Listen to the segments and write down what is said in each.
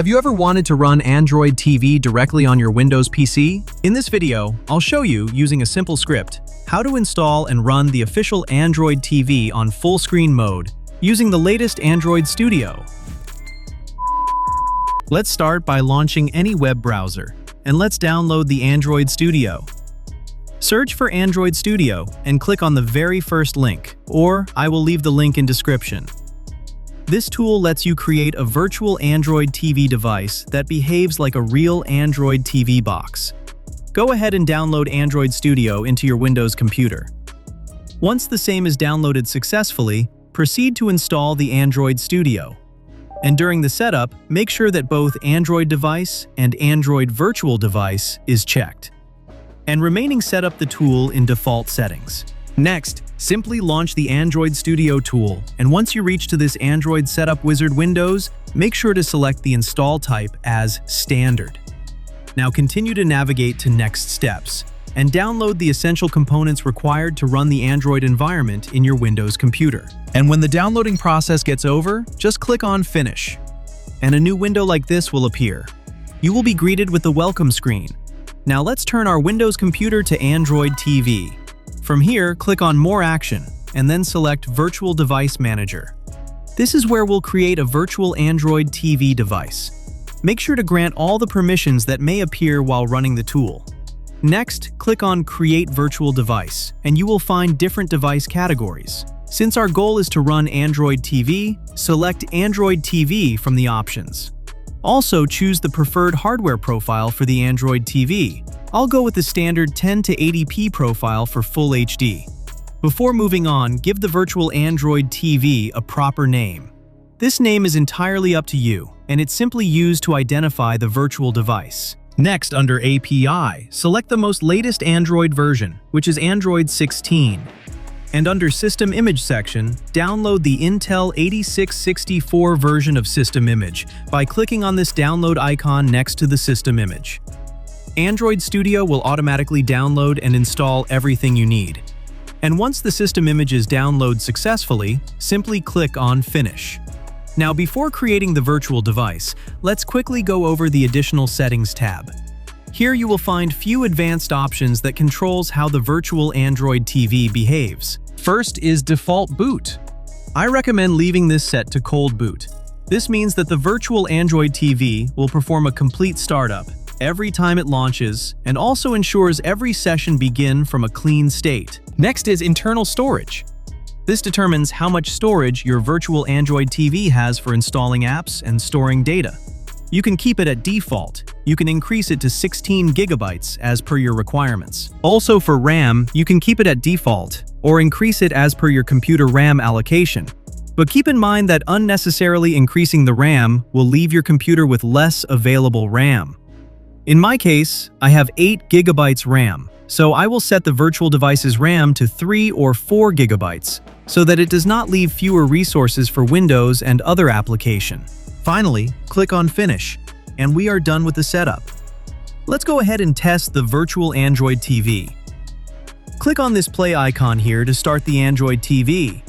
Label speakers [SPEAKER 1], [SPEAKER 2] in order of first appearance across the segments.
[SPEAKER 1] Have you ever wanted to run Android TV directly on your Windows PC? In this video, I'll show you, using a simple script, how to install and run the official Android TV on full screen mode using the latest Android Studio. Let's start by launching any web browser, and let's download the Android Studio. Search for Android Studio and click on the very first link, or I will leave the link in description. This tool lets you create a virtual Android TV device that behaves like a real Android TV box. Go ahead and download Android Studio into your Windows computer. Once the same is downloaded successfully, proceed to install the Android Studio. And during the setup, make sure that both Android device and Android virtual device is checked. And remaining, set up the tool in default settings. Next, simply launch the Android Studio tool, and once you reach to this Android Setup Wizard windows, make sure to select the install type as Standard. Now continue to navigate to Next Steps, and download the essential components required to run the Android environment in your Windows computer. And when the downloading process gets over, just click on Finish. And a new window like this will appear. You will be greeted with the welcome screen. Now let's turn our Windows computer to Android TV. From here, click on More Action, and then select Virtual Device Manager. This is where we'll create a virtual Android TV device. Make sure to grant all the permissions that may appear while running the tool. Next, click on Create Virtual Device, and you will find different device categories. Since our goal is to run Android TV, select Android TV from the options. Also, choose the preferred hardware profile for the Android TV. I'll go with the standard 1080p profile for Full HD. Before moving on, give the virtual Android TV a proper name. This name is entirely up to you, and it's simply used to identify the virtual device. Next, under API, select the most latest Android version, which is Android 16. And under System Image section, download the Intel 8664 version of System Image by clicking on this download icon next to the system image. Android Studio will automatically download and install everything you need. And once the system image is downloaded successfully, simply click on Finish. Now, before creating the virtual device, let's quickly go over the Additional Settings tab. Here you will find few advanced options that controls how the virtual Android TV behaves. First is Default Boot. I recommend leaving this set to Cold Boot. This means that the virtual Android TV will perform a complete startup every time it launches, and also ensures every session begin from a clean state. Next is Internal Storage. This determines how much storage your virtual Android TV has for installing apps and storing data. You can keep it at default. You can increase it to 16 gigabytes as per your requirements. Also for RAM, you can keep it at default, or increase it as per your computer RAM allocation. But keep in mind that unnecessarily increasing the RAM will leave your computer with less available RAM. In my case, I have 8 gigabytes RAM, so I will set the virtual device's RAM to 3 or 4 gigabytes, so that it does not leave fewer resources for Windows and other application. Finally, click on Finish, and we are done with the setup. Let's go ahead and test the virtual Android TV. Click on this play icon here to start the Android TV.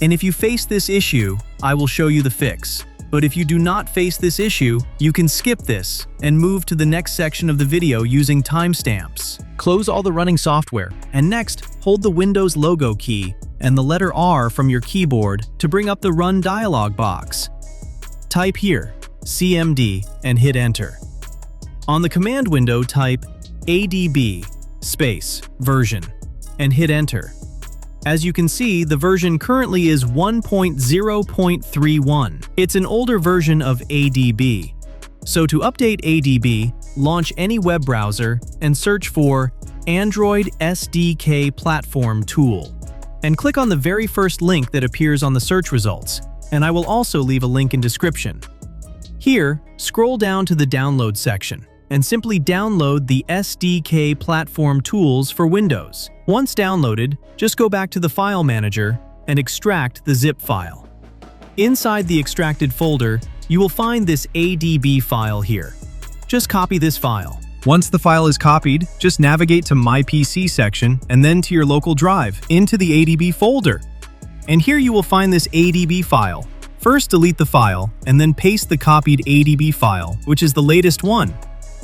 [SPEAKER 1] And if you face this issue, I will show you the fix. But if you do not face this issue, you can skip this and move to the next section of the video using timestamps. Close all the running software, and next, hold the Windows logo key and the letter R from your keyboard to bring up the Run dialog box. Type here, CMD, and hit Enter. On the command window, type ADB version and hit Enter. As you can see, the version currently is 1.0.31. It's an older version of ADB. So to update ADB, launch any web browser and search for Android SDK Platform Tool. And click on the very first link that appears on the search results, and I will also leave a link in description. Here, scroll down to the Download section and simply download the SDK Platform Tools for Windows. Once downloaded, just go back to the File Manager and extract the zip file. Inside the extracted folder, you will find this ADB file here. Just copy this file. Once the file is copied, just navigate to My PC section and then to your local drive into the ADB folder. And here you will find this ADB file, First, delete the file, and then paste the copied ADB file, which is the latest one.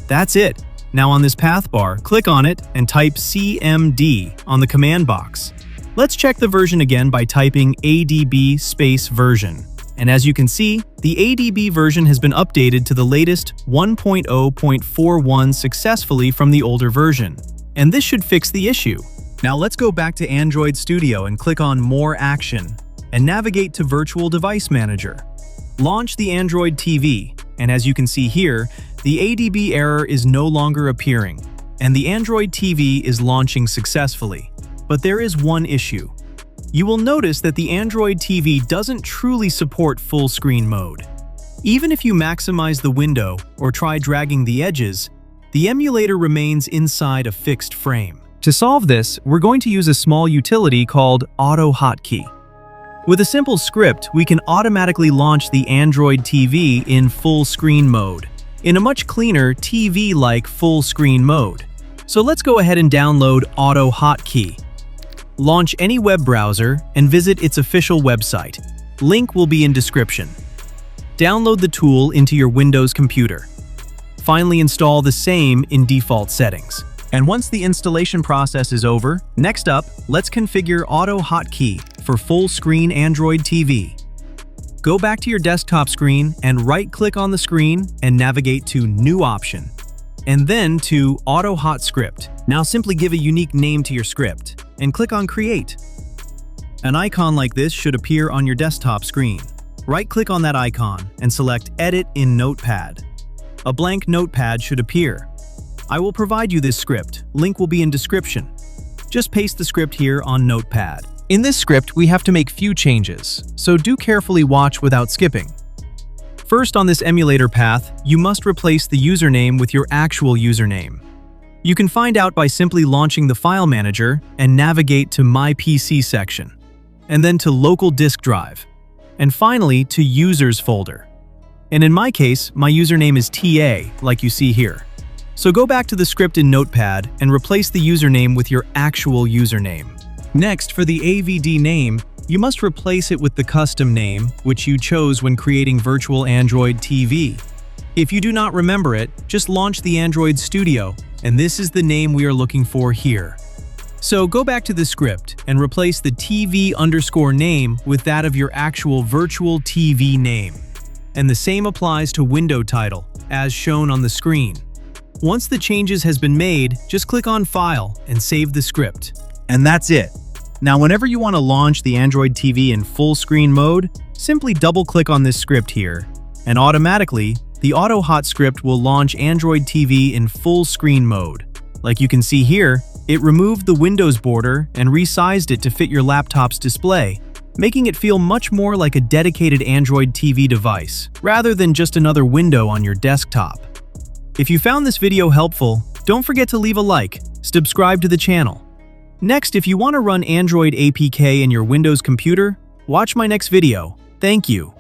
[SPEAKER 1] That's it. Now on this path bar, click on it and type cmd on the command box. Let's check the version again by typing ADB space version. And as you can see, the ADB version has been updated to the latest 1.0.41 successfully from the older version. And this should fix the issue. Now let's go back to Android Studio and click on More Action and navigate to Virtual Device Manager. Launch the Android TV, and as you can see here, the ADB error is no longer appearing, and the Android TV is launching successfully. But there is one issue. You will notice that the Android TV doesn't truly support full screen mode. Even if you maximize the window or try dragging the edges, the emulator remains inside a fixed frame. To solve this, we're going to use a small utility called AutoHotkey. With a simple script, we can automatically launch the Android TV in full screen mode, in a much cleaner TV-like full screen mode. So let's go ahead and download AutoHotkey. Launch any web browser and visit its official website. Link will be in description. Download the tool into your Windows computer. Finally, install the same in default settings. And once the installation process is over, next up, let's configure AutoHotkey for full-screen Android TV. Go back to your desktop screen and right-click on the screen and navigate to New Option, and then to AutoHotScript. Now simply give a unique name to your script and click on Create. An icon like this should appear on your desktop screen. Right-click on that icon and select Edit in Notepad. A blank notepad should appear. I will provide you this script. Link will be in description. Just paste the script here on Notepad. In this script, we have to make few changes, so do carefully watch without skipping. First, on this emulator path, you must replace the username with your actual username. You can find out by simply launching the file manager and navigate to My PC section, and then to Local Disk Drive, and finally to Users folder. And in my case, my username is TA, like you see here. So go back to the script in Notepad and replace the username with your actual username. Next, for the AVD name, you must replace it with the custom name, which you chose when creating Virtual Android TV. If you do not remember it, just launch the Android Studio, and this is the name we are looking for here. So go back to the script and replace the TV_name with that of your actual Virtual TV name. And the same applies to window title, as shown on the screen. Once the changes has been made, just click on File and save the script. And that's it. Now, whenever you want to launch the Android TV in full screen mode, simply double-click on this script here, and automatically, the AutoHotScript will launch Android TV in full screen mode. Like you can see here, it removed the Windows border and resized it to fit your laptop's display, making it feel much more like a dedicated Android TV device, rather than just another window on your desktop. If you found this video helpful, don't forget to leave a like, subscribe to the channel. Next, if you want to run Android APK in your Windows computer, watch my next video. Thank you.